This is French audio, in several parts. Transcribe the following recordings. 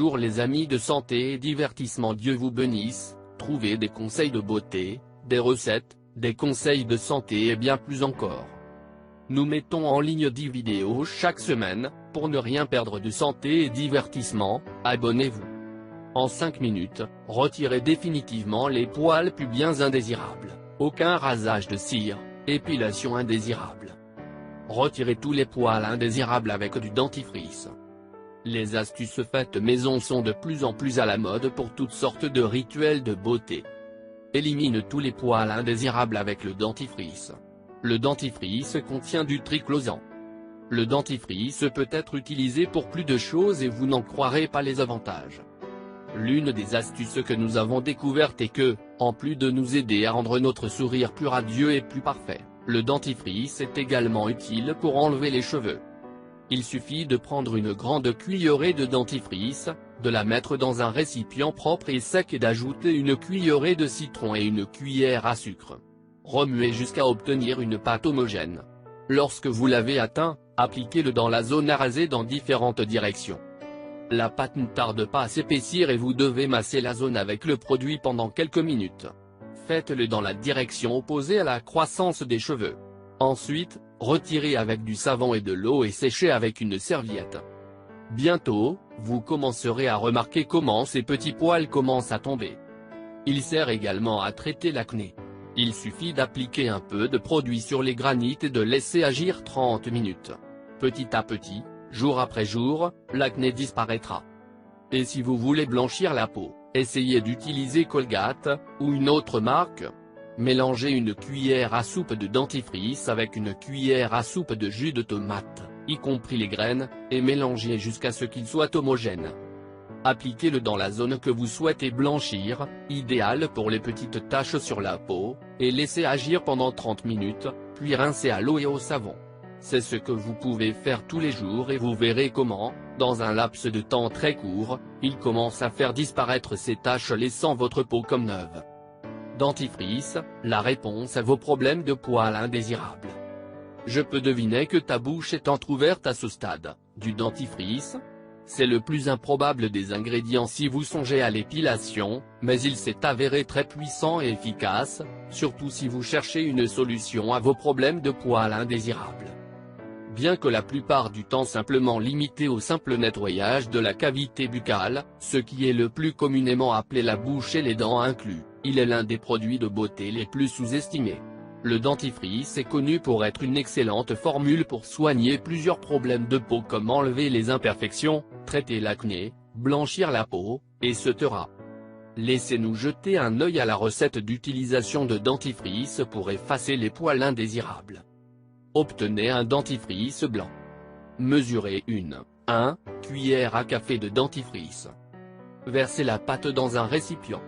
Bonjour les amis de santé et divertissement, Dieu vous bénisse. Trouvez des conseils de beauté, des recettes, des conseils de santé et bien plus encore. Nous mettons en ligne 10 vidéos chaque semaine. Pour ne rien perdre de santé et divertissement, abonnez-vous. En 5 minutes, retirez définitivement les poils pubiens indésirables, aucun rasage de cire, épilation indésirable. Retirez tous les poils indésirables avec du dentifrice. Les astuces faites maison sont de plus en plus à la mode pour toutes sortes de rituels de beauté. Élimine tous les poils indésirables avec le dentifrice. Le dentifrice contient du triclosan. Le dentifrice peut être utilisé pour plus de choses et vous n'en croirez pas les avantages. L'une des astuces que nous avons découvertes est que, en plus de nous aider à rendre notre sourire plus radieux et plus parfait, le dentifrice est également utile pour enlever les cheveux. Il suffit de prendre une grande cuillerée de dentifrice, de la mettre dans un récipient propre et sec et d'ajouter une cuillerée de citron et une cuillère à sucre. Remuez jusqu'à obtenir une pâte homogène. Lorsque vous l'avez atteint, appliquez-le dans la zone à raser dans différentes directions. La pâte ne tarde pas à s'épaissir et vous devez masser la zone avec le produit pendant quelques minutes. Faites-le dans la direction opposée à la croissance des cheveux. Ensuite, retirez avec du savon et de l'eau et séchez avec une serviette. Bientôt, vous commencerez à remarquer comment ces petits poils commencent à tomber. Il sert également à traiter l'acné. Il suffit d'appliquer un peu de produit sur les granites et de laisser agir 30 minutes. Petit à petit, jour après jour, l'acné disparaîtra. Et si vous voulez blanchir la peau, essayez d'utiliser Colgate, ou une autre marque. Mélangez une cuillère à soupe de dentifrice avec une cuillère à soupe de jus de tomate, y compris les graines, et mélangez jusqu'à ce qu'il soit homogène. Appliquez-le dans la zone que vous souhaitez blanchir, idéal pour les petites taches sur la peau, et laissez agir pendant 30 minutes, puis rincez à l'eau et au savon. C'est ce que vous pouvez faire tous les jours et vous verrez comment, dans un laps de temps très court, il commence à faire disparaître ces taches laissant votre peau comme neuve. Dentifrice, la réponse à vos problèmes de poils indésirables. Je peux deviner que ta bouche est entrouverte à ce stade. Du dentifrice? C'est le plus improbable des ingrédients si vous songez à l'épilation, mais il s'est avéré très puissant et efficace, surtout si vous cherchez une solution à vos problèmes de poils indésirables. Bien que la plupart du temps simplement limité au simple nettoyage de la cavité buccale, ce qui est le plus communément appelé la bouche et les dents inclus, il est l'un des produits de beauté les plus sous-estimés. Le dentifrice est connu pour être une excellente formule pour soigner plusieurs problèmes de peau comme enlever les imperfections, traiter l'acné, blanchir la peau, etc. Laissez-nous jeter un œil à la recette d'utilisation de dentifrice pour effacer les poils indésirables. Obtenez un dentifrice blanc. Mesurez 1 cuillère à café de dentifrice. Versez la pâte dans un récipient.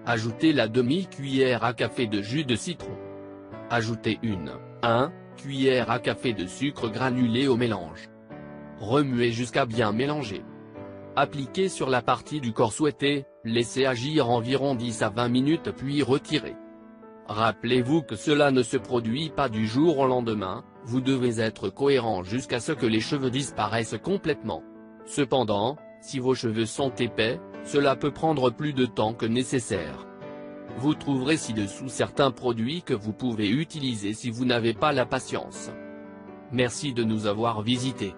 Ajoutez la demi-cuillère à café de jus de citron. Ajoutez 1 cuillère à café de sucre granulé au mélange. Remuez jusqu'à bien mélanger. Appliquez sur la partie du corps souhaitée, laissez agir environ 10 à 20 minutes puis retirez. Rappelez-vous que cela ne se produit pas du jour au lendemain, vous devez être cohérent jusqu'à ce que les cheveux disparaissent complètement. Cependant, si vos cheveux sont épais, cela peut prendre plus de temps que nécessaire. Vous trouverez ci-dessous certains produits que vous pouvez utiliser si vous n'avez pas la patience. Merci de nous avoir visités.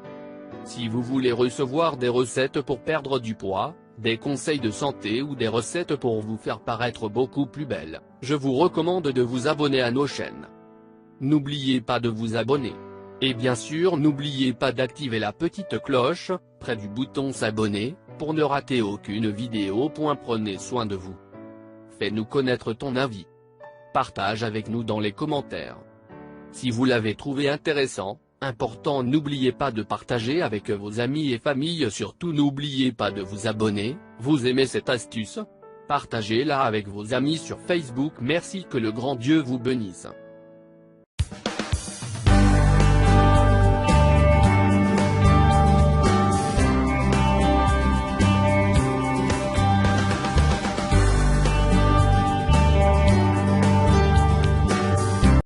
Si vous voulez recevoir des recettes pour perdre du poids, des conseils de santé ou des recettes pour vous faire paraître beaucoup plus belle, je vous recommande de vous abonner à nos chaînes. N'oubliez pas de vous abonner. Et bien sûr n'oubliez pas d'activer la petite cloche, près du bouton s'abonner, pour ne rater aucune vidéo. Prenez soin de vous. Fais-nous connaître ton avis. Partage avec nous dans les commentaires. Si vous l'avez trouvé intéressant, important, n'oubliez pas de partager avec vos amis et familles. Surtout n'oubliez pas de vous abonner. Vous aimez cette astuce? Partagez-la avec vos amis sur Facebook. Merci, que le grand Dieu vous bénisse.